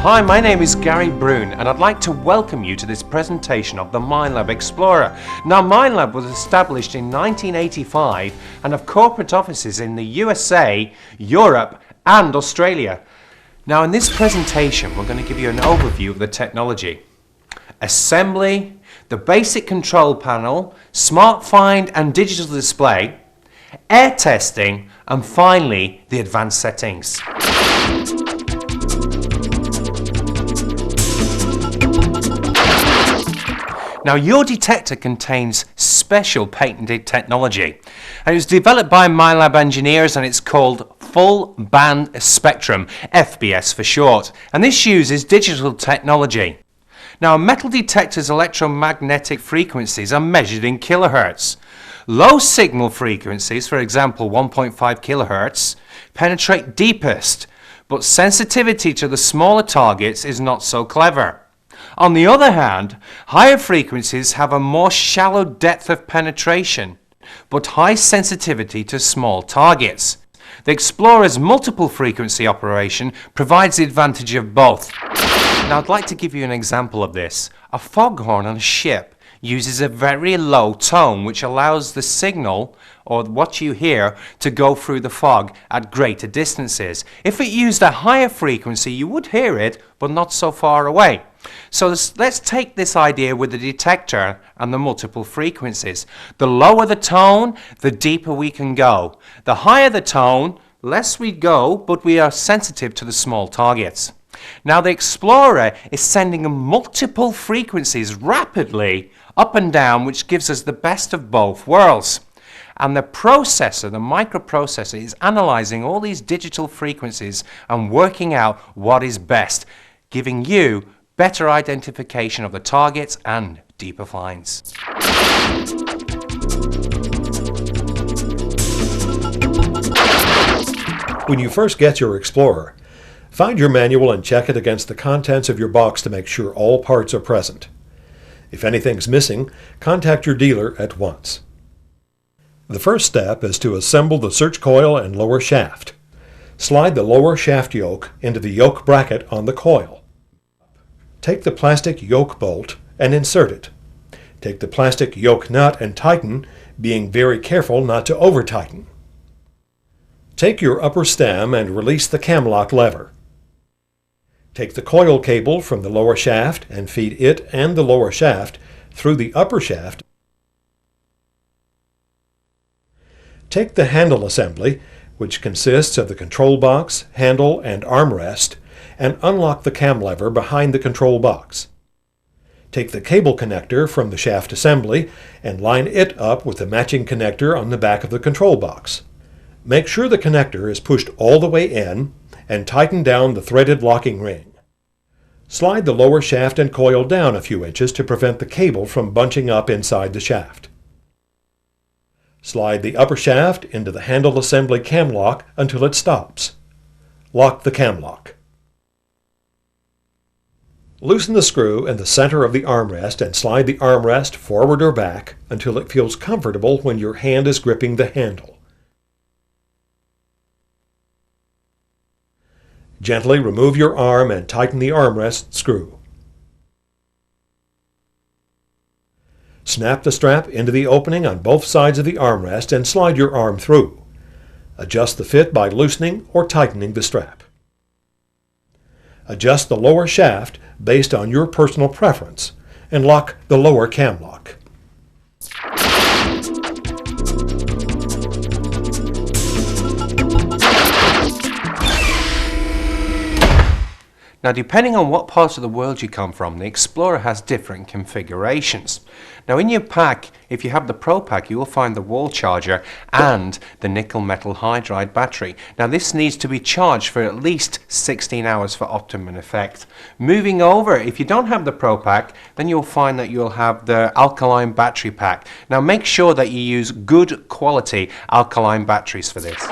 Hi, my name is Gary Brune and I'd like to welcome you to this presentation of the Minelab Explorer. Now, Minelab was established in 1985 and have corporate offices in the USA, Europe and Australia. Now, in this presentation we're going to give you an overview of the technology, assembly, the basic control panel, smart find and digital display, air testing and finally the advanced settings. Now, your detector contains special patented technology and it was developed by Minelab engineers and it's called Full Band Spectrum, FBS for short, and this uses digital technology. Now, a metal detector's electromagnetic frequencies are measured in kilohertz. Low signal frequencies, for example 1.5 kilohertz, penetrate deepest, but sensitivity to the smaller targets is not so clever. On the other hand, higher frequencies have a more shallow depth of penetration, but high sensitivity to small targets. The Explorer's multiple frequency operation provides the advantage of both. Now, I'd like to give you an example of this. A foghorn on a ship uses a very low tone which allows the signal, or what you hear, to go through the fog at greater distances. If it used a higher frequency, you would hear it, but not so far away. So let's take this idea with the detector and the multiple frequencies. The lower the tone, the deeper we can go. The higher the tone, less we go, but we are sensitive to the small targets. Now, the Explorer is sending multiple frequencies rapidly up and down, which gives us the best of both worlds. And the processor, the microprocessor, is analyzing all these digital frequencies and working out what is best, giving you better identification of the targets and deeper finds. When you first get your Explorer, find your manual and check it against the contents of your box to make sure all parts are present. If anything's missing, contact your dealer at once. The first step is to assemble the search coil and lower shaft. Slide the lower shaft yoke into the yoke bracket on the coil. Take the plastic yoke bolt and insert it. Take the plastic yoke nut and tighten, being very careful not to over-tighten. Take your upper stem and release the cam lock lever. Take the coil cable from the lower shaft and feed it and the lower shaft through the upper shaft. Take the handle assembly, which consists of the control box, handle, and armrest, and unlock the cam lever behind the control box. Take the cable connector from the shaft assembly and line it up with the matching connector on the back of the control box. Make sure the connector is pushed all the way in and tighten down the threaded locking ring. Slide the lower shaft and coil down a few inches to prevent the cable from bunching up inside the shaft. Slide the upper shaft into the handle assembly cam lock until it stops. Lock the cam lock. Loosen the screw in the center of the armrest and slide the armrest forward or back until it feels comfortable when your hand is gripping the handle. Gently remove your arm and tighten the armrest screw. Snap the strap into the opening on both sides of the armrest and slide your arm through. Adjust the fit by loosening or tightening the strap. Adjust the lower shaft based on your personal preference and lock the lower cam lock. Now, depending on what part of the world you come from, the Explorer has different configurations. Now, in your pack, if you have the Pro Pack, you will find the wall charger and the nickel metal hydride battery. Now, this needs to be charged for at least 16 hours for optimum effect. Moving over, if you don't have the Pro Pack, then you'll find that you'll have the alkaline battery pack. Now, make sure that you use good quality alkaline batteries for this.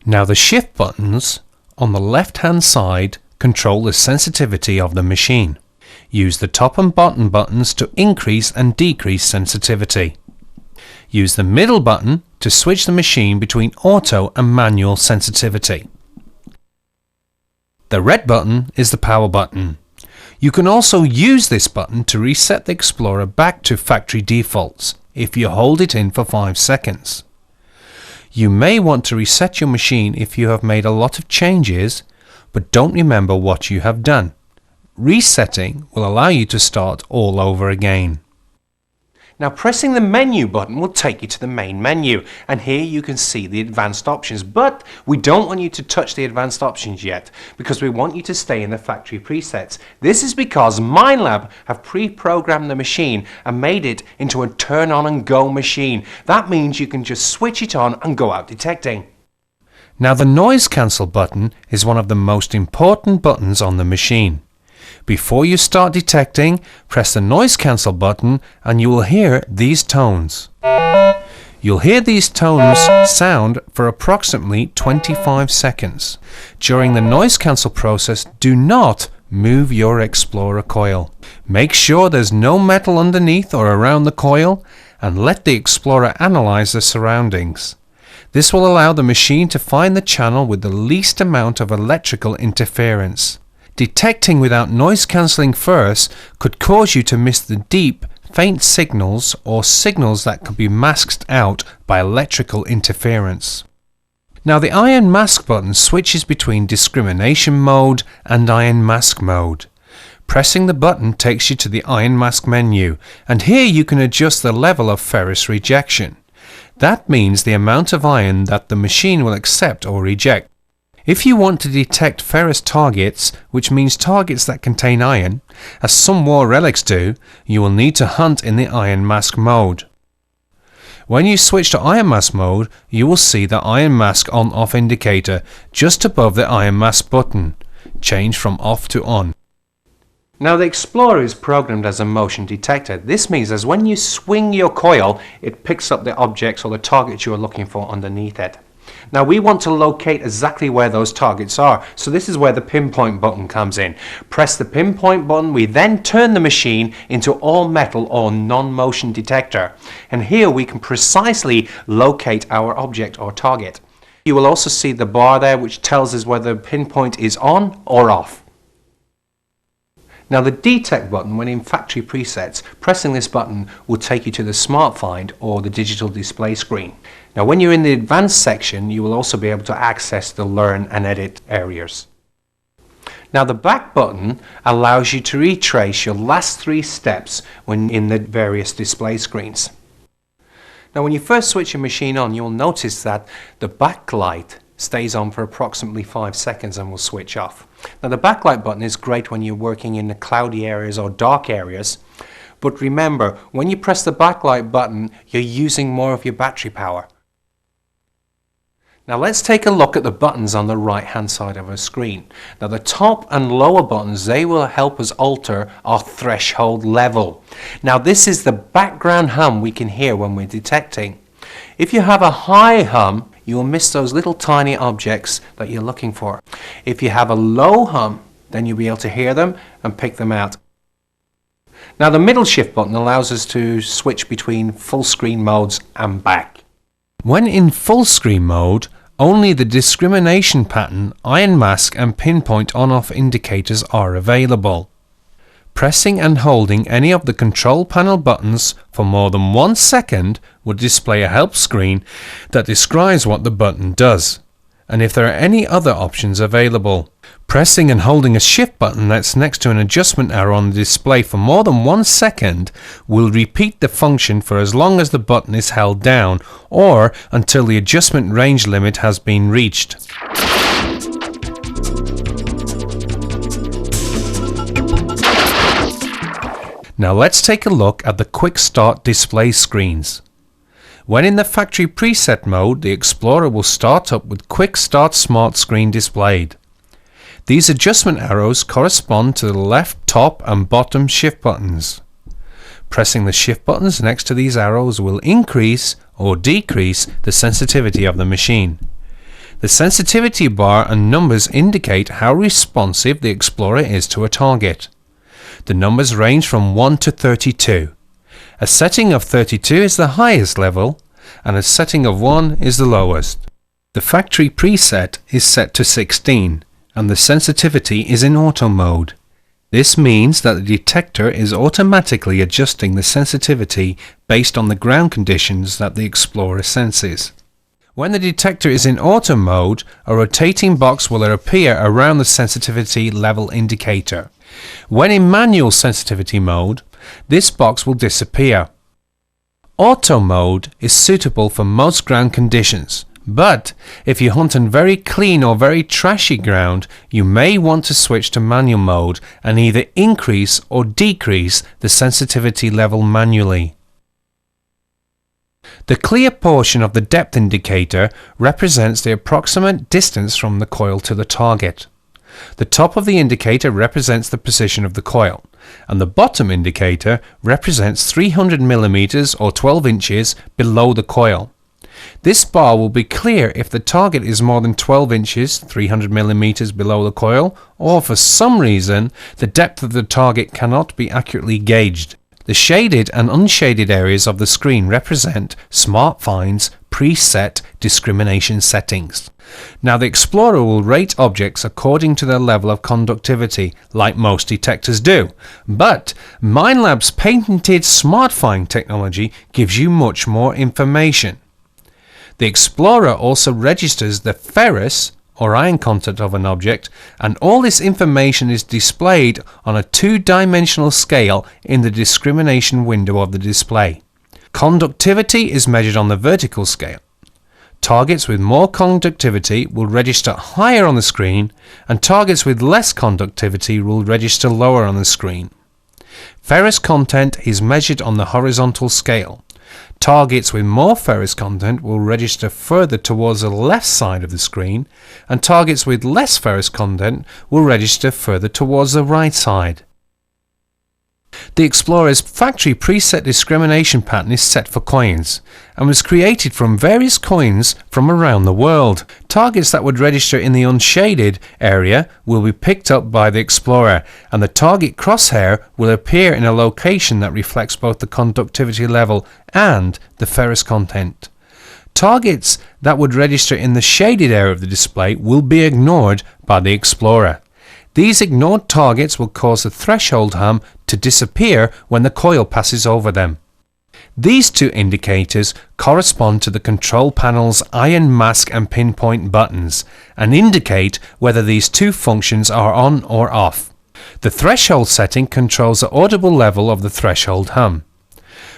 Now, the shift buttons on the left hand side control the sensitivity of the machine. Use the top and bottom buttons to increase and decrease sensitivity. Use the middle button to switch the machine between auto and manual sensitivity. The red button is the power button. You can also use this button to reset the Explorer back to factory defaults if you hold it in for 5 seconds. You may want to reset your machine if you have made a lot of changes but don't remember what you have done. Resetting will allow you to start all over again. Now pressing the menu button will take you to the main menu, and here you can see the advanced options, but we don't want you to touch the advanced options yet because we want you to stay in the factory presets. This is because Minelab have pre-programmed the machine and made it into a turn on and go machine. That means you can just switch it on and go out detecting. Now the noise cancel button is one of the most important buttons on the machine. Before you start detecting, press the noise cancel button and you will hear these tones. You'll hear these tones sound for approximately 25 seconds. During the noise cancel process, do not move your Explorer coil. Make sure there's no metal underneath or around the coil and let the Explorer analyze the surroundings. This will allow the machine to find the channel with the least amount of electrical interference. Detecting without noise cancelling first could cause you to miss the deep, faint signals or signals that could be masked out by electrical interference. Now the iron mask button switches between discrimination mode and iron mask mode. Pressing the button takes you to the iron mask menu, and here you can adjust the level of ferrous rejection. That means the amount of iron that the machine will accept or reject. If you want to detect ferrous targets, which means targets that contain iron, as some war relics do, you will need to hunt in the iron mask mode. When you switch to iron mask mode, you will see the iron mask on-off indicator just above the iron mask button. Change from off to on. Now the Explorer is programmed as a motion detector. This means that when you swing your coil, it picks up the objects or the targets you are looking for underneath it. Now we want to locate exactly where those targets are, so this is where the pinpoint button comes in. Press the pinpoint button, we then turn the machine into all metal or non-motion detector, and here we can precisely locate our object or target. You will also see the bar there which tells us whether the pinpoint is on or off. Now the detect button, when in factory presets, pressing this button will take you to the Smart Find or the digital display screen. Now when you're in the advanced section, you will also be able to access the learn and edit areas. Now the back button allows you to retrace your last 3 steps when in the various display screens. Now when you first switch your machine on, you'll notice that the backlight stays on for approximately 5 seconds and will switch off. Now the backlight button is great when you're working in the cloudy areas or dark areas, but remember, when you press the backlight button, you're using more of your battery power. Now let's take a look at the buttons on the right hand side of our screen. Now the top and lower buttons, they will help us alter our threshold level. Now this is the background hum we can hear when we're detecting. If you have a high hum, you will miss those little tiny objects that you're looking for. If you have a low hum, then you'll be able to hear them and pick them out. Now the middle shift button allows us to switch between full screen modes and back. When in full screen mode, only the discrimination pattern, iron mask and pinpoint on-off indicators are available. Pressing and holding any of the control panel buttons for more than 1 second will display a help screen that describes what the button does, and if there are any other options available. Pressing and holding a shift button that's next to an adjustment arrow on the display for more than 1 second will repeat the function for as long as the button is held down or until the adjustment range limit has been reached. Now let's take a look at the Quick Start display screens. When in the factory preset mode, the Explorer will start up with Quick Start Smart Screen displayed. These adjustment arrows correspond to the left top and bottom shift buttons. Pressing the shift buttons next to these arrows will increase or decrease the sensitivity of the machine. The sensitivity bar and numbers indicate how responsive the Explorer is to a target. The numbers range from 1 to 32. A setting of 32 is the highest level, and a setting of 1 is the lowest. The factory preset is set to 16 and the sensitivity is in auto mode. This means that the detector is automatically adjusting the sensitivity based on the ground conditions that the Explorer senses. When the detector is in auto mode, a rotating box will appear around the sensitivity level indicator. When in manual sensitivity mode, this box will disappear. Auto mode is suitable for most ground conditions, but if you hunt on very clean or very trashy ground, you may want to switch to manual mode and either increase or decrease the sensitivity level manually. The clear portion of the depth indicator represents the approximate distance from the coil to the target. The top of the indicator represents the position of the coil, and the bottom indicator represents 300 mm or 12 inches below the coil. This bar will be clear if the target is more than 12 inches 300 mm below the coil, or for some reason the depth of the target cannot be accurately gauged. The shaded and unshaded areas of the screen represent SmartFind's preset discrimination settings. Now the Explorer will rate objects according to their level of conductivity, like most detectors do, but Minelab's patented SmartFind technology gives you much more information. The Explorer also registers the ferrous or iron content of an object, and all this information is displayed on a two-dimensional scale in the discrimination window of the display. Conductivity is measured on the vertical scale. Targets with more conductivity will register higher on the screen, and targets with less conductivity will register lower on the screen. Ferrous content is measured on the horizontal scale. Targets with more ferrous content will register further towards the left side of the screen, and targets with less ferrous content will register further towards the right side. The Explorer's factory preset discrimination pattern is set for coins and was created from various coins from around the world. Targets that would register in the unshaded area will be picked up by the Explorer, and the target crosshair will appear in a location that reflects both the conductivity level and the ferrous content. Targets that would register in the shaded area of the display will be ignored by the Explorer. These ignored targets will cause the threshold hum to disappear when the coil passes over them. These two indicators correspond to the control panel's iron mask and pinpoint buttons and indicate whether these two functions are on or off. The threshold setting controls the audible level of the threshold hum.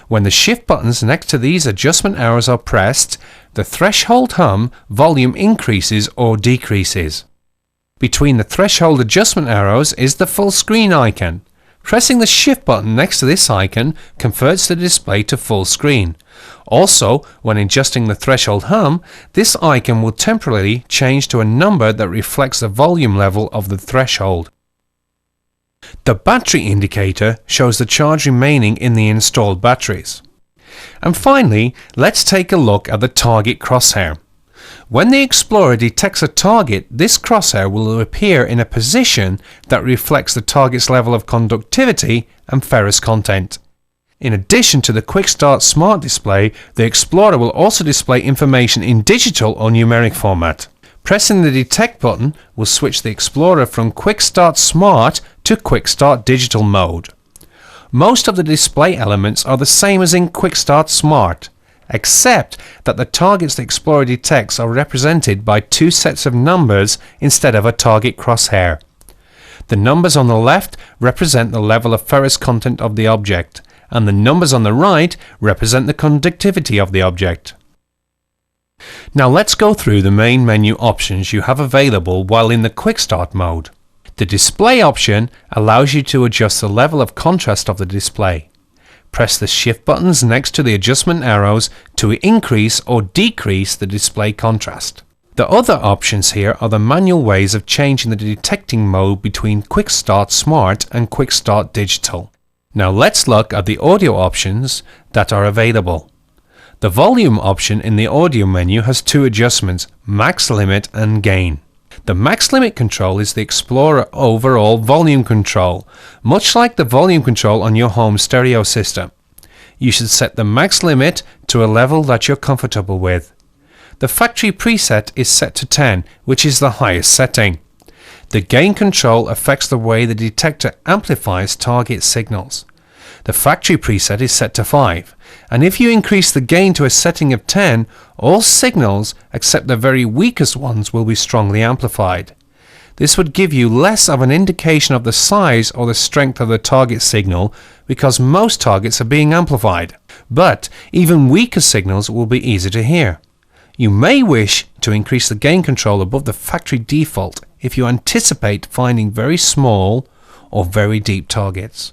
When the shift buttons next to these adjustment arrows are pressed, the threshold hum volume increases or decreases. Between the threshold adjustment arrows is the full screen icon. Pressing the shift button next to this icon converts the display to full screen. Also, when adjusting the threshold hum, this icon will temporarily change to a number that reflects the volume level of the threshold. The battery indicator shows the charge remaining in the installed batteries. And finally, let's take a look at the target crosshair. When the Explorer detects a target, this crosshair will appear in a position that reflects the target's level of conductivity and ferrous content. In addition to the QUICKSTART Smart display, the Explorer will also display information in digital or numeric format. Pressing the Detect button will switch the Explorer from QUICKSTART Smart to QUICKSTART Digital mode. Most of the display elements are the same as in QUICKSTART Smart, except that the targets the Explorer detects are represented by two sets of numbers instead of a target crosshair. The numbers on the left represent the level of ferrous content of the object, and the numbers on the right represent the conductivity of the object. Now let's go through the main menu options you have available while in the QUICKSTART mode. The display option allows you to adjust the level of contrast of the display. Press the shift buttons next to the adjustment arrows to increase or decrease the display contrast. The other options here are the manual ways of changing the detecting mode between QUICKSTART Smart and QUICKSTART Digital. Now let's look at the audio options that are available. The volume option in the audio menu has two adjustments, max limit and gain. The max limit control is the Explorer overall volume control, much like the volume control on your home stereo system. You should set the max limit to a level that you're comfortable with. The factory preset is set to 10, which is the highest setting. The gain control affects the way the detector amplifies target signals. The factory preset is set to 5, and if you increase the gain to a setting of 10, all signals except the very weakest ones will be strongly amplified. This would give you less of an indication of the size or the strength of the target signal because most targets are being amplified, but even weaker signals will be easy to hear. You may wish to increase the gain control above the factory default if you anticipate finding very small or very deep targets.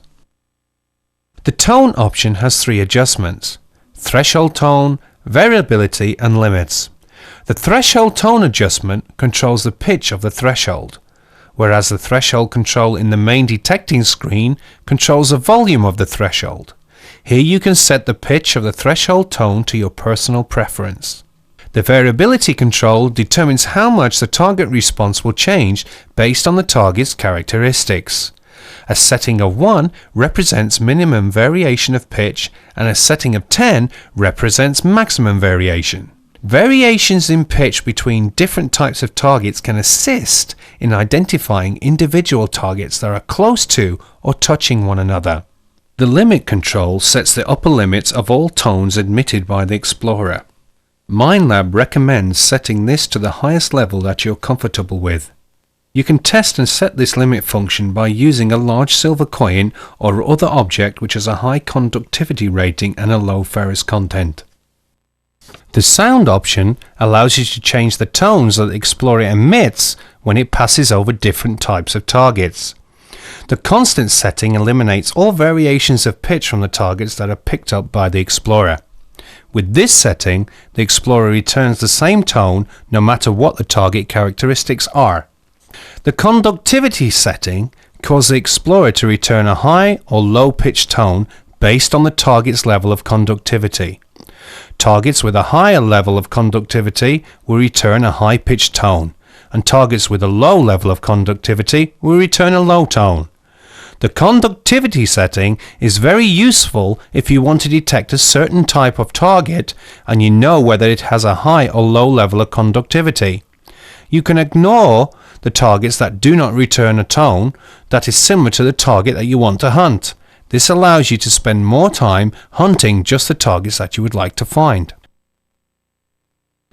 The tone option has 3 adjustments: threshold tone, variability and limits. The threshold tone adjustment controls the pitch of the threshold, whereas the threshold control in the main detecting screen controls the volume of the threshold. Here you can set the pitch of the threshold tone to your personal preference. The variability control determines how much the target response will change based on the target's characteristics. A setting of 1 represents minimum variation of pitch, and a setting of 10 represents maximum variation. Variations in pitch between different types of targets can assist in identifying individual targets that are close to or touching one another. The limit control sets the upper limits of all tones admitted by the Explorer. Minelab recommends setting this to the highest level that you're comfortable with. You can test and set this limit function by using a large silver coin or other object which has a high conductivity rating and a low ferrous content. The sound option allows you to change the tones that the Explorer emits when it passes over different types of targets. The constant setting eliminates all variations of pitch from the targets that are picked up by the Explorer. With this setting, the Explorer returns the same tone no matter what the target characteristics are. The conductivity setting causes the Explorer to return a high or low pitched tone based on the target's level of conductivity. Targets with a higher level of conductivity will return a high pitched tone, and targets with a low level of conductivity will return a low tone. The conductivity setting is very useful if you want to detect a certain type of target and you know whether it has a high or low level of conductivity. You can ignore the targets that do not return a tone that is similar to the target that you want to hunt. This allows you to spend more time hunting just the targets that you would like to find.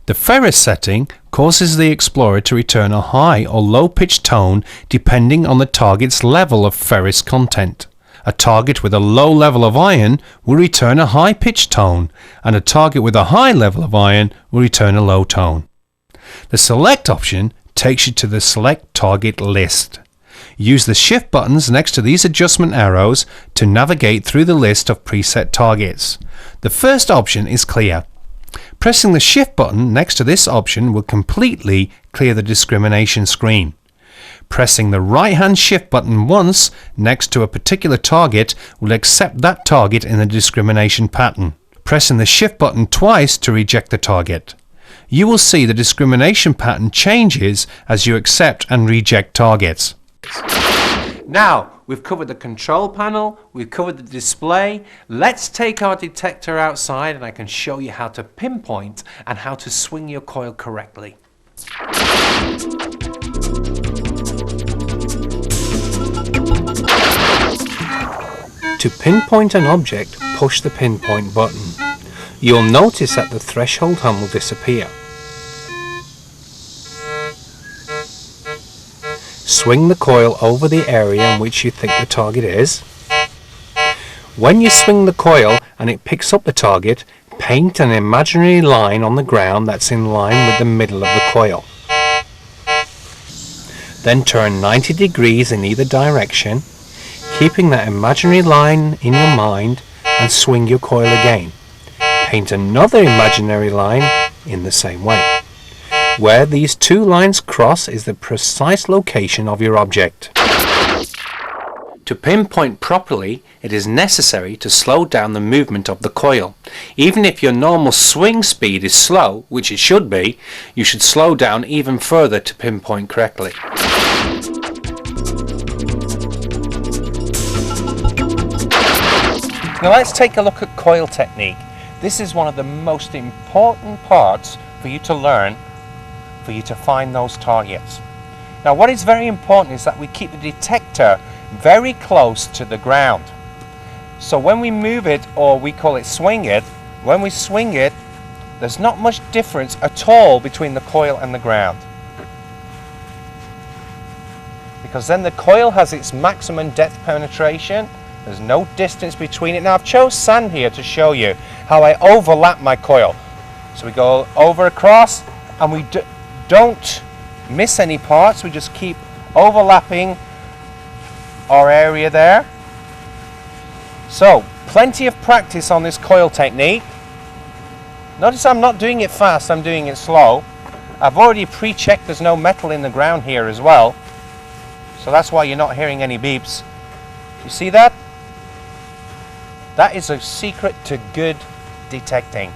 The ferrous setting causes the Explorer to return a high or low pitched tone depending on the target's level of ferrous content. A target with a low level of iron will return a high pitched tone, and a target with a high level of iron will return a low tone. The select option takes you to the select target list. Use the shift buttons next to these adjustment arrows to navigate through the list of preset targets. The first option is clear. Pressing the shift button next to this option will completely clear the discrimination screen. Pressing the right hand shift button once next to a particular target will accept that target in the discrimination pattern. Pressing the shift button twice to reject the target. You will see the discrimination pattern changes as you accept and reject targets. Now, we've covered the control panel, we've covered the display. Let's take our detector outside and I can show you how to pinpoint and how to swing your coil correctly. To pinpoint an object, push the pinpoint button. You'll notice that the threshold hum will disappear. Swing the coil over the area in which you think the target is. When you swing the coil and it picks up the target, paint an imaginary line on the ground that's in line with the middle of the coil. Then turn 90 degrees in either direction, keeping that imaginary line in your mind, and swing your coil again. Paint another imaginary line in the same way. Where these two lines cross is the precise location of your object. To pinpoint properly, it is necessary to slow down the movement of the coil. Even if your normal swing speed is slow, which it should be, you should slow down even further to pinpoint correctly. Now let's take a look at coil technique. This is one of the most important parts for you to learn, for you to find those targets. Now what is very important is that we keep the detector very close to the ground. So when we move it, or we call it swing it, when we swing it, there's not much difference at all between the coil and the ground. Because then the coil has its maximum depth penetration, there's no distance between it. Now I've chose sand here to show you how I overlap my coil. So we go over across and we don't miss any parts, we just keep overlapping our area there. So plenty of practice on this coil technique. Notice I'm not doing it fast, I'm doing it slow. I've already pre-checked there's no metal in the ground here as well. So that's why you're not hearing any beeps. You see that? That is a secret to good detecting.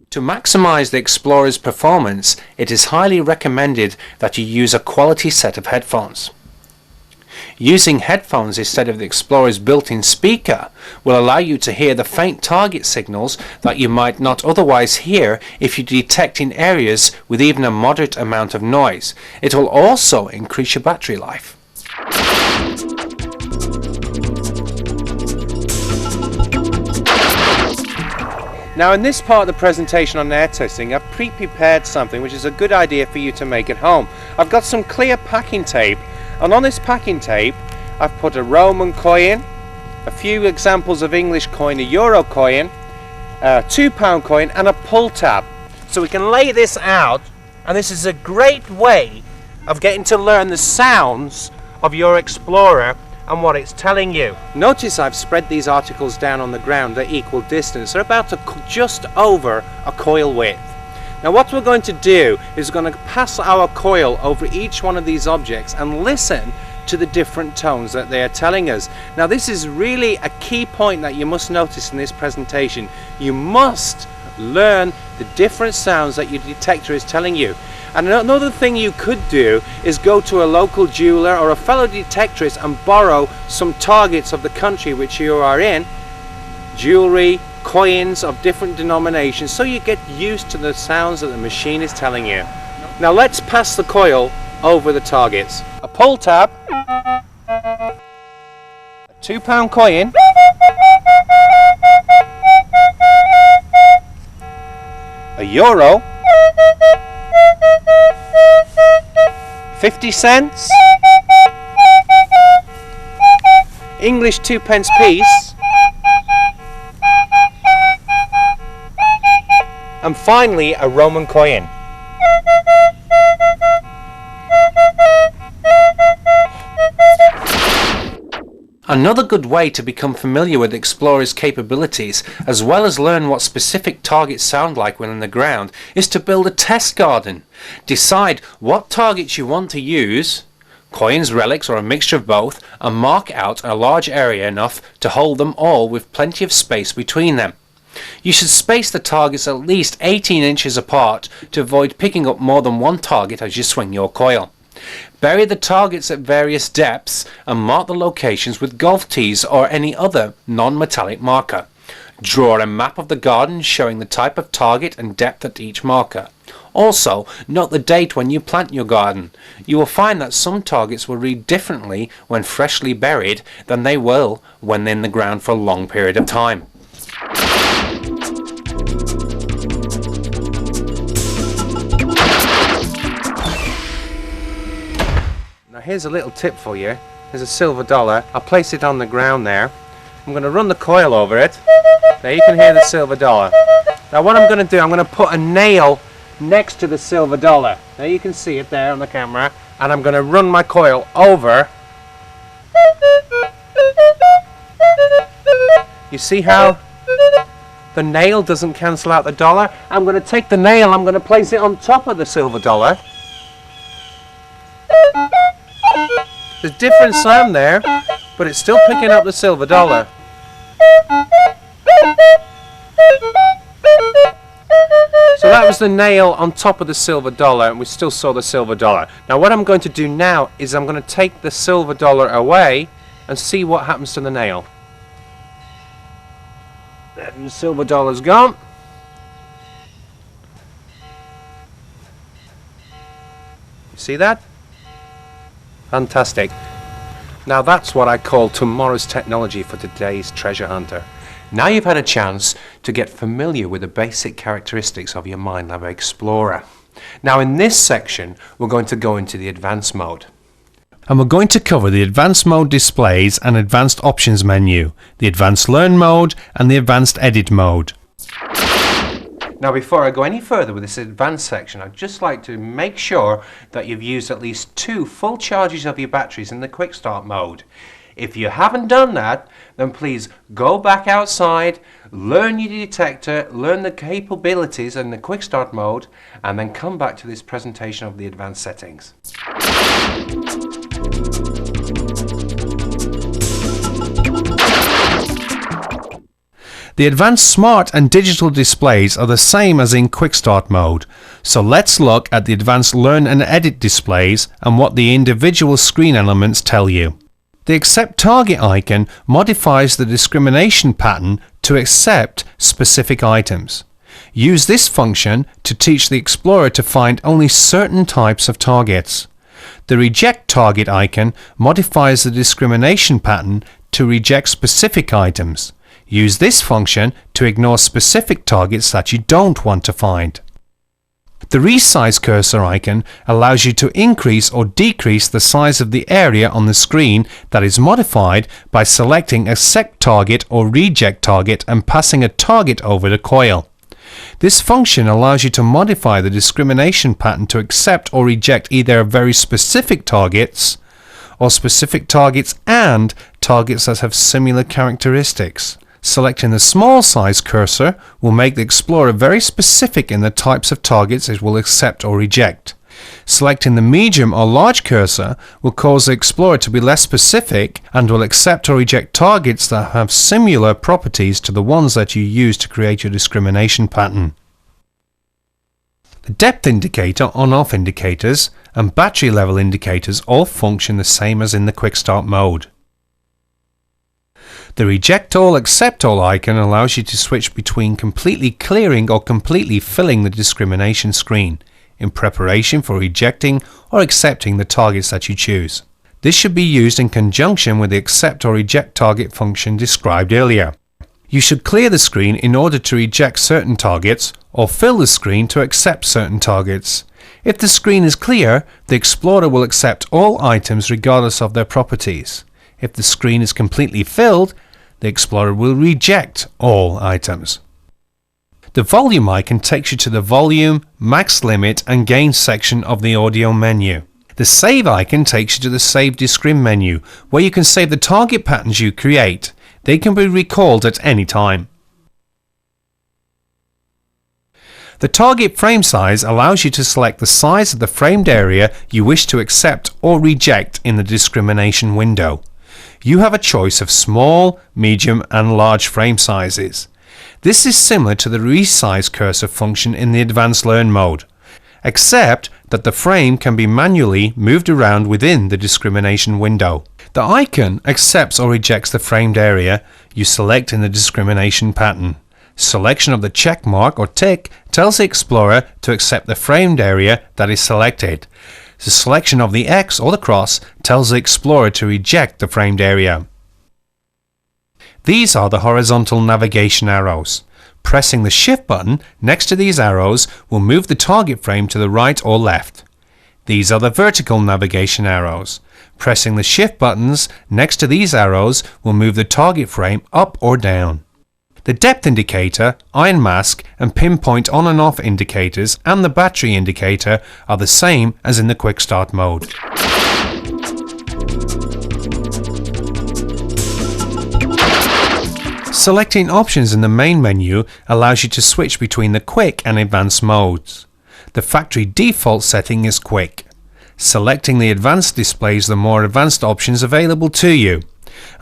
To maximize the Explorer's performance, it is highly recommended that you use a quality set of headphones. Using headphones instead of the Explorer's built-in speaker will allow you to hear the faint target signals that you might not otherwise hear if you detect in areas with even a moderate amount of noise. It will also increase your battery life. Now in this part of the presentation on air testing, I've pre-prepared something which is a good idea for you to make at home. I've got some clear packing tape, and on this packing tape I've put a Roman coin, a few examples of English coin, a Euro coin, a £2 coin and a pull tab. So we can lay this out, and this is a great way of getting to learn the sounds of your Explorer and what it's telling you. Notice I've spread these articles down on the ground at equal distance. They're about just over a coil width. Now what we're going to do is we're going to pass our coil over each one of these objects and listen to the different tones that they are telling us. Now this is really a key point that you must notice in this presentation. You must learn the different sounds that your detector is telling you. And another thing you could do is go to a local jeweler or a fellow detectorist and borrow some targets of the country which you are in, jewelry, coins of different denominations, so you get used to the sounds that the machine is telling you. Now let's pass the coil over the targets. A pull tab, a £2 coin, a euro, 50 cents, English 2p piece, and finally a Roman coin. Another good way to become familiar with Explorer's capabilities, as well as learn what specific targets sound like when in the ground, is to build a test garden. Decide what targets you want to use, coins, relics, or a mixture of both, and mark out a large area enough to hold them all with plenty of space between them. You should space the targets at least 18 inches apart to avoid picking up more than one target as you swing your coil. Bury the targets at various depths and mark the locations with golf tees or any other non-metallic marker. Draw a map of the garden showing the type of target and depth at each marker. Also, note the date when you plant your garden. You will find that some targets will read differently when freshly buried than they will when in the ground for a long period of time. Now here's a little tip for you. There's a silver dollar. I'll place it on the ground there. I'm going to run the coil over it. There you can hear the silver dollar. Now what I'm going to do, I'm going to put a nail next to the silver dollar. There you can see it there on the camera. And I'm going to run my coil over. You see how the nail doesn't cancel out the dollar? I'm going to take the nail, I'm going to place it on top of the silver dollar. There's different sound there, but it's still picking up the silver dollar. So that was the nail on top of the silver dollar, and we still saw the silver dollar. Now what I'm going to do now is I'm going to take the silver dollar away and see what happens to the nail. The silver dollar's gone. See that? Fantastic. Now that's what I call tomorrow's technology for today's treasure hunter. Now you've had a chance to get familiar with the basic characteristics of your Minelab Explorer. Now in this section we're going to go into the advanced mode. And we're going to cover the advanced mode displays and advanced options menu, the advanced learn mode and the advanced edit mode. Now before I go any further with this advanced section, I'd just like to make sure that you've used at least 2 full charges of your batteries in the quick start mode. If you haven't done that, then please go back outside, learn your detector, learn the capabilities in the quick start mode, and then come back to this presentation of the advanced settings. The advanced smart and digital displays are the same as in quick start mode, so let's look at the advanced learn and edit displays and what the individual screen elements tell you. The accept target icon modifies the discrimination pattern to accept specific items. Use this function to teach the Explorer to find only certain types of targets. The reject target icon modifies the discrimination pattern to reject specific items. Use this function to ignore specific targets that you don't want to find. The resize cursor icon allows you to increase or decrease the size of the area on the screen that is modified by selecting accept target or reject target and passing a target over the COIL. This function allows you to modify the discrimination pattern to accept or reject either very specific targets or specific targets and targets that have similar characteristics. Selecting the small size cursor will make the Explorer very specific in the types of targets it will accept or reject. Selecting the medium or large cursor will cause the Explorer to be less specific and will accept or reject targets that have similar properties to the ones that you use to create your discrimination pattern. The depth indicator, on-off indicators, and battery level indicators all function the same as in the quick start mode. The reject all, accept all icon allows you to switch between completely clearing or completely filling the discrimination screen in preparation for rejecting or accepting the targets that you choose. This should be used in conjunction with the accept or reject target function described earlier. You should clear the screen in order to reject certain targets or fill the screen to accept certain targets. If the screen is clear, the Explorer will accept all items regardless of their properties. If the screen is completely filled, the Explorer will reject all items. The volume icon takes you to the volume, max limit and gain section of the audio menu. The save icon takes you to the save discrim menu where you can save the target patterns you create. They can be recalled at any time. The target frame size allows you to select the size of the framed area you wish to accept or reject in the discrimination window. You have a choice of small, medium and large frame sizes. This is similar to the resize cursor function in the advanced learn mode, except that the frame can be manually moved around within the discrimination window. The icon accepts or rejects the framed area you select in the discrimination pattern. Selection of the check mark or tick tells the Explorer to accept the framed area that is selected. The selection of the X or the cross tells the Explorer to reject the framed area. These are the horizontal navigation arrows. Pressing the Shift button next to these arrows will move the target frame to the right or left. These are the vertical navigation arrows. Pressing the Shift buttons next to these arrows will move the target frame up or down. The depth indicator, iron mask and pinpoint on and off indicators and the battery indicator are the same as in the quick start mode. Selecting options in the main menu allows you to switch between the quick and advanced modes. The factory default setting is quick. Selecting the advanced displays the more advanced options available to you.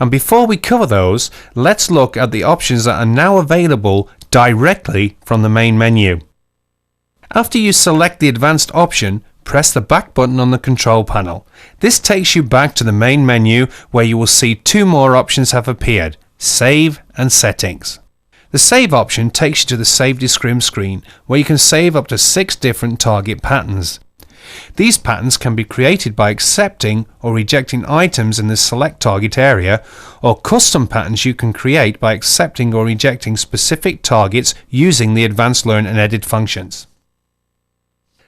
And before we cover those, let's look at the options that are now available directly from the main menu. After you select the advanced option, press the back button on the control panel. This takes you back to the main menu where you will see 2 more options have appeared, Save and Settings. The The Save option takes you to the Save Descrim screen, where you can save up to 6 different target patterns. These patterns can be created by accepting or rejecting items in the Select Target area, or custom patterns you can create by accepting or rejecting specific targets using the Advanced Learn and Edit functions.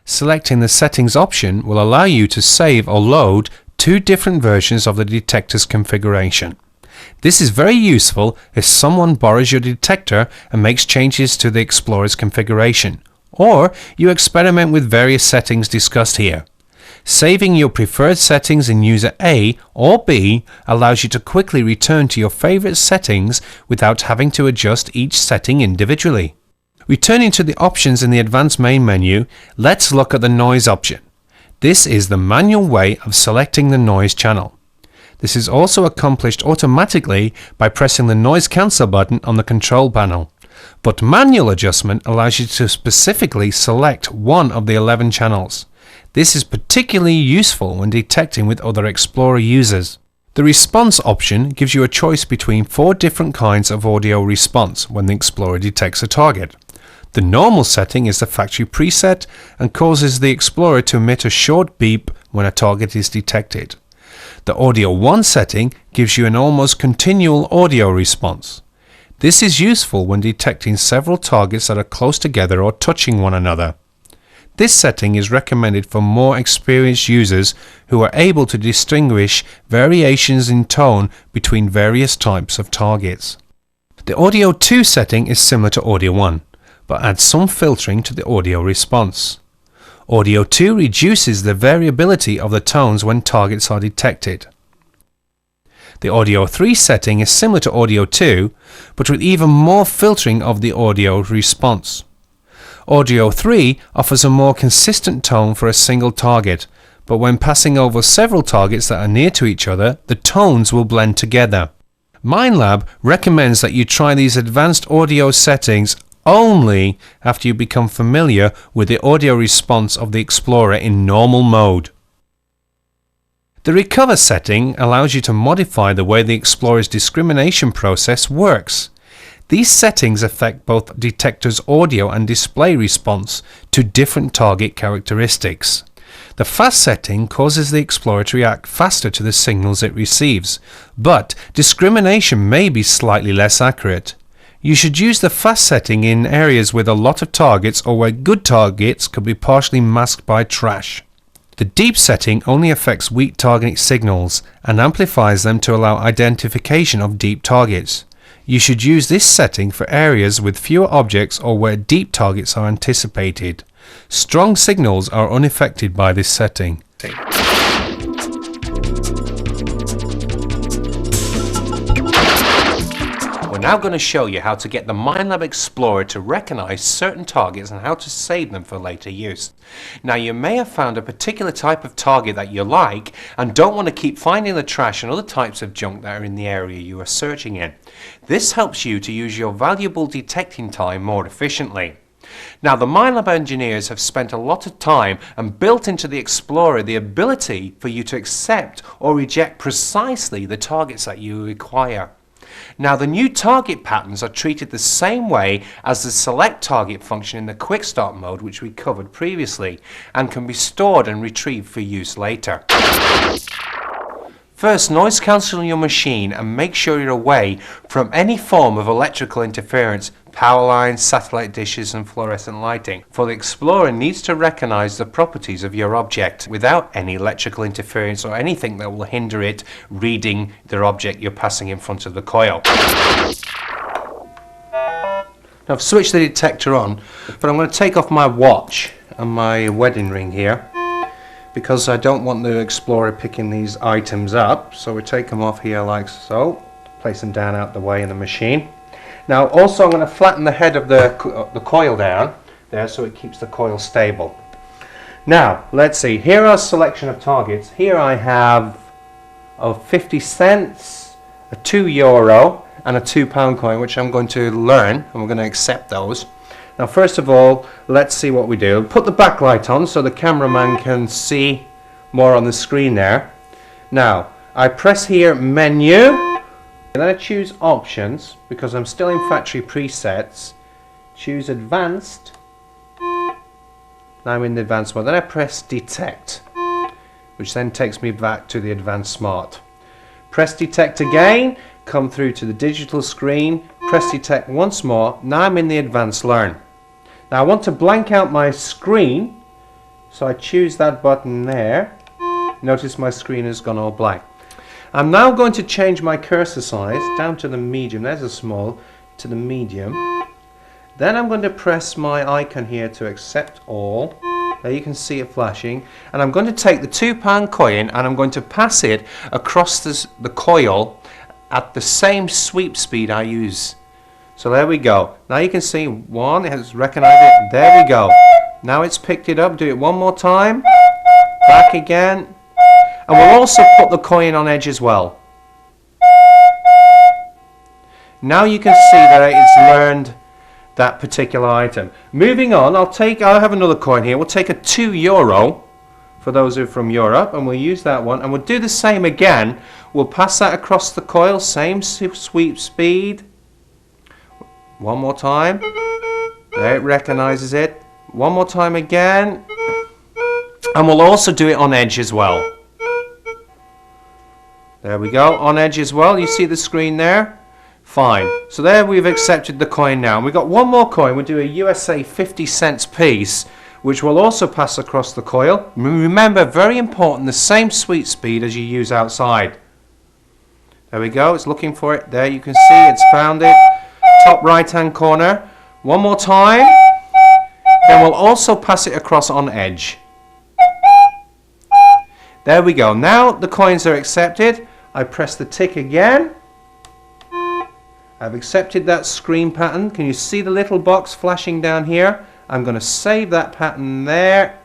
Selecting the Settings option will allow you to save or load 2 different versions of the detector's configuration. This is very useful if someone borrows your detector and makes changes to the Explorer's configuration, or you experiment with various settings discussed here. Saving your preferred settings in user A or B allows you to quickly return to your favorite settings without having to adjust each setting individually. Returning to the options in the Advanced main menu, let's look at the Noise option. This is the manual way of selecting the noise channel. This is also accomplished automatically by pressing the Noise Cancel button on the control panel, but manual adjustment allows you to specifically select one of the 11 channels. This is particularly useful when detecting with other Explorer users. The Response option gives you a choice between 4 different kinds of audio response when the Explorer detects a target. The normal setting is the factory preset and causes the Explorer to emit a short beep when a target is detected. The Audio 1 setting gives you an almost continual audio response. This is useful when detecting several targets that are close together or touching one another. This setting is recommended for more experienced users who are able to distinguish variations in tone between various types of targets. The Audio 2 setting is similar to Audio 1, but adds some filtering to the audio response. Audio 2 reduces the variability of the tones when targets are detected. The Audio 3 setting is similar to Audio 2, but with even more filtering of the audio response. Audio 3 offers a more consistent tone for a single target, but when passing over several targets that are near to each other, the tones will blend together. Minelab recommends that you try these advanced audio settings only after you become familiar with the audio response of the Explorer in normal mode. The Recover setting allows you to modify the way the Explorer's discrimination process works. These settings affect both detector's audio and display response to different target characteristics. The Fast setting causes the Explorer to react faster to the signals it receives, but discrimination may be slightly less accurate. You should use the Fast setting in areas with a lot of targets or where good targets could be partially masked by trash. The Deep setting only affects weak target signals and amplifies them to allow identification of deep targets. You should use this setting for areas with fewer objects or where deep targets are anticipated. Strong signals are unaffected by this setting. We're now going to show you how to get the Minelab Explorer to recognize certain targets and how to save them for later use. Now, you may have found a particular type of target that you like and don't want to keep finding the trash and other types of junk that are in the area you are searching in. This helps you to use your valuable detecting time more efficiently. Now, the Minelab engineers have spent a lot of time and built into the Explorer the ability for you to accept or reject precisely the targets that you require. Now, the new target patterns are treated the same way as the select target function in the QUICKSTART mode, which we covered previously, and can be stored and retrieved for use later. First, noise cancel your machine and make sure you're away from any form of electrical interference, power lines, satellite dishes and fluorescent lighting, for the Explorer needs to recognize the properties of your object without any electrical interference or anything that will hinder it reading the object you're passing in front of the coil. Now, I've switched the detector on, but I'm going to take off my watch and my wedding ring here, because I don't want the Explorer picking these items up. So we take them off here like so, place them down out the way in the machine. Now, also I'm going to flatten the head of the coil down there so it keeps the coil stable. Now, let's see, here are a selection of targets. Here I have of 50 cents, a €2 and a £2 coin, which I'm going to learn, and we're going to accept those. Now, first of all, let's see what we do. Put the backlight on so the cameraman can see more on the screen there. Now, I press here menu, And then I choose options because I'm still in factory presets. Choose advanced. Now I'm in the advanced mode. Then I press detect, which then takes me back to the advanced smart. Press detect again, come through to the digital screen, press detect once more. Now I'm in the advanced learn. Now I want to blank out my screen, so I choose that button there. Notice my screen has gone all blank. I'm now going to change my cursor size down to the medium. There's a small, to the medium. Then I'm going to press my icon here to accept all. There you can see it flashing. And I'm going to take the £2 coin and I'm going to pass it across the coil at the same sweep speed I use. So there we go. Now you can see one, it has recognized it. There we go. Now it's picked it up. Do it one more time. Back again. And we'll also put the coin on edge as well. Now you can see that it's learned that particular item. Moving on, I'll have another coin here. We'll take a €2 for those who are from Europe, and we'll use that one, and we'll do the same again. We'll pass that across the coil, same sweep speed. One more time. There, it recognizes it. One more time again. And we'll also do it on edge as well. There we go, on edge as well. You see the screen there? Fine. So there we've accepted the coin now. And we've got one more coin. We'll do a USA 50-cent piece, which will also pass across the coil. Remember, very important, the same sweep speed as you use outside. There we go. It's looking for it. There you can see it's found it. Top right-hand corner. One more time. Then we'll also pass it across on edge. There we go. Now the coins are accepted. I press the tick again. I've accepted that screen pattern. Can you see the little box flashing down here? I'm going to save that pattern there.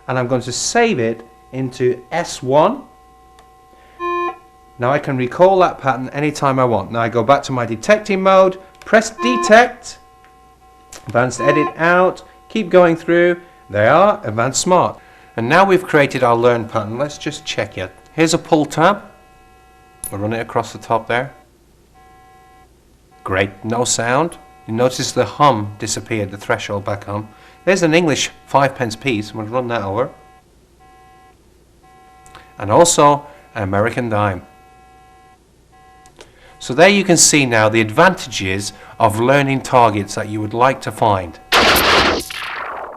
And I'm going to save it into S1. Now I can recall that pattern anytime I want. Now I go back to my detecting mode, press detect, advanced edit out, keep going through. They are advanced smart. And now we've created our learn pattern. Let's just check it. Here's a pull tab. We'll run it across the top there. Great, no sound. You notice the hum disappeared, the threshold back hum. There's an English 5-pence piece. We'll run that over. And also an American dime. So there you can see now the advantages of learning targets that you would like to find.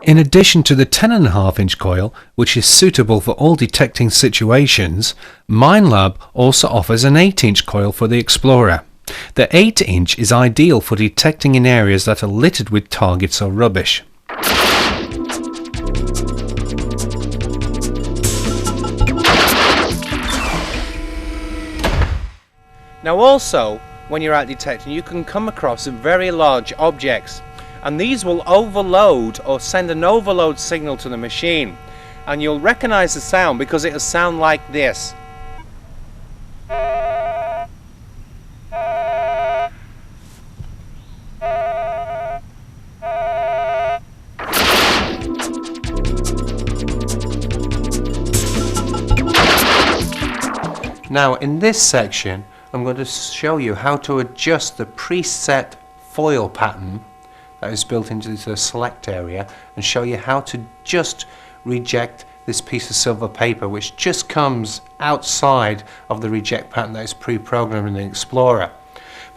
In addition to the 10.5-inch coil, which is suitable for all detecting situations, Minelab also offers an 8-inch coil for the Explorer. The 8-inch is ideal for detecting in areas that are littered with targets or rubbish. Now also, when you're out detecting, you can come across very large objects, and these will overload or send an overload signal to the machine, and you'll recognize the sound because it'll sound like this. Now in this section I'm going to show you how to adjust the preset foil pattern that is built into the select area, and show you how to just reject this piece of silver paper which just comes outside of the reject pattern that is pre-programmed in the Explorer,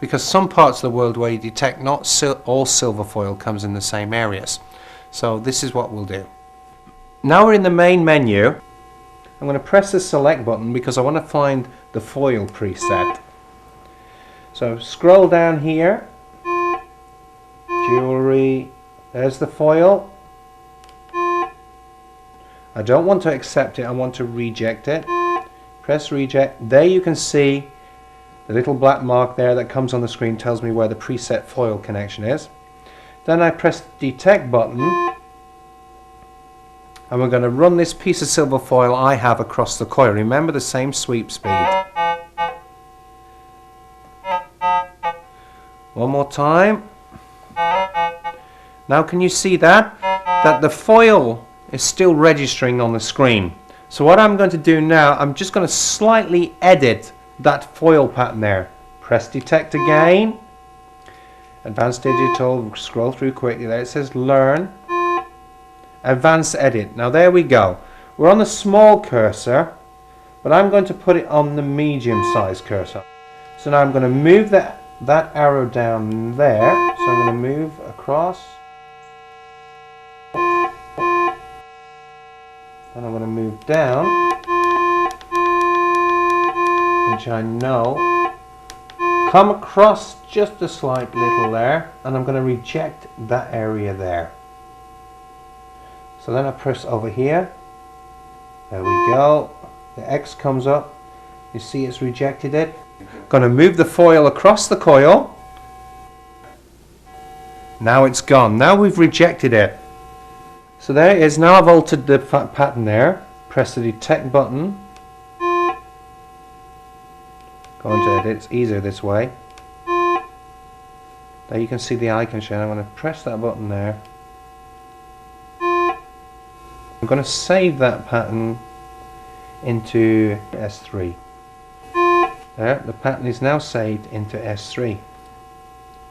because some parts of the world where you detect not all silver foil comes in the same areas. So this is what we'll do. Now we're in the main menu. I'm going to press the select button because I want to find the foil preset. So scroll down here, jewelry, there's the foil. I don't want to accept it, I want to reject it. Press reject. There you can see the little black mark there that comes on the screen, tells me where the preset foil connection is. Then I press the detect button, and we're going to run this piece of silver foil I have across the coil. Remember the same sweep speed. One more time. Now can you see that? That the foil is still registering on the screen. So what I'm going to do now, I'm just going to slightly edit that foil pattern there. Press detect again. Advanced digital, scroll through quickly. There it says learn. Advanced edit. Now there we go. We're on the small cursor, but I'm going to put it on the medium size cursor. So now I'm going to move that arrow down there. So I'm going to move across. And I'm going to move down, which I know. Come across just a slight little there, and I'm going to reject that area there. So then I press over here. There we go. The X comes up. You see it's rejected it. Going to move the foil across the coil. Now it's gone. Now we've rejected it. So there it is. Now I've altered the pattern there. Press the detect button. Go into edit. It's easier this way. There you can see the icon showing. I'm going to press that button there. I'm going to save that pattern into S3. There, the pattern is now saved into S3,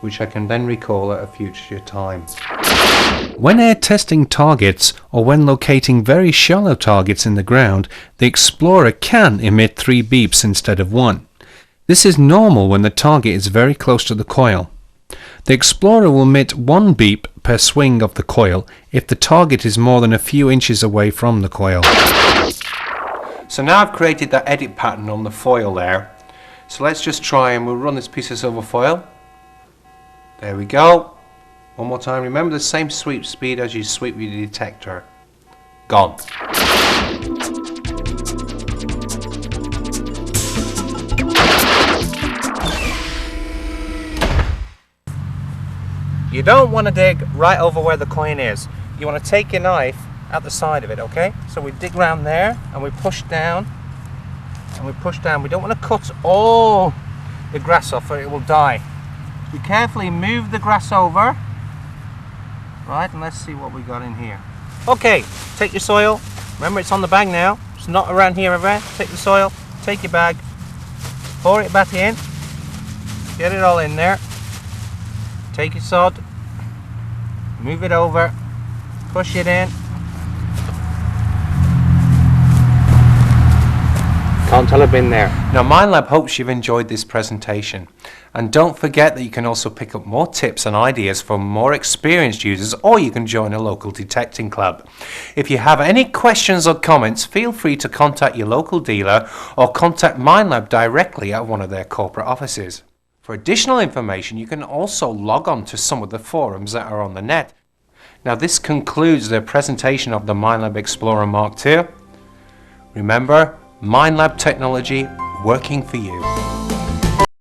which I can then recall at a future time. When air testing targets or when locating very shallow targets in the ground, the Explorer can emit 3 beeps instead of 1. This is normal when the target is very close to the coil. The Explorer will emit 1 beep per swing of the coil if the target is more than a few inches away from the coil. So now I've created that edit pattern on the foil there. So let's just try and we'll run this piece of silver foil. There we go. One more time. Remember the same sweep speed as you sweep your detector. Gone. You don't want to dig right over where the coin is. You want to take your knife at the side of it, okay? So we dig round there and we push down and we push down. We don't want to cut all the grass off or it will die. We carefully move the grass over, right? And let's see what we got in here. Okay, take your soil. Remember it's on the bag now. It's not around here ever. Take the soil, take your bag, pour it back in, get it all in there. Take your sod, move it over, push it in. Can't tell I've been there. Now Minelab hopes you've enjoyed this presentation. And don't forget that you can also pick up more tips and ideas from more experienced users, or you can join a local detecting club. If you have any questions or comments, feel free to contact your local dealer or contact Minelab directly at one of their corporate offices. For additional information, you can also log on to some of the forums that are on the net. Now this concludes the presentation of the Minelab Explorer Mark II. Remember, Minelab technology working for you.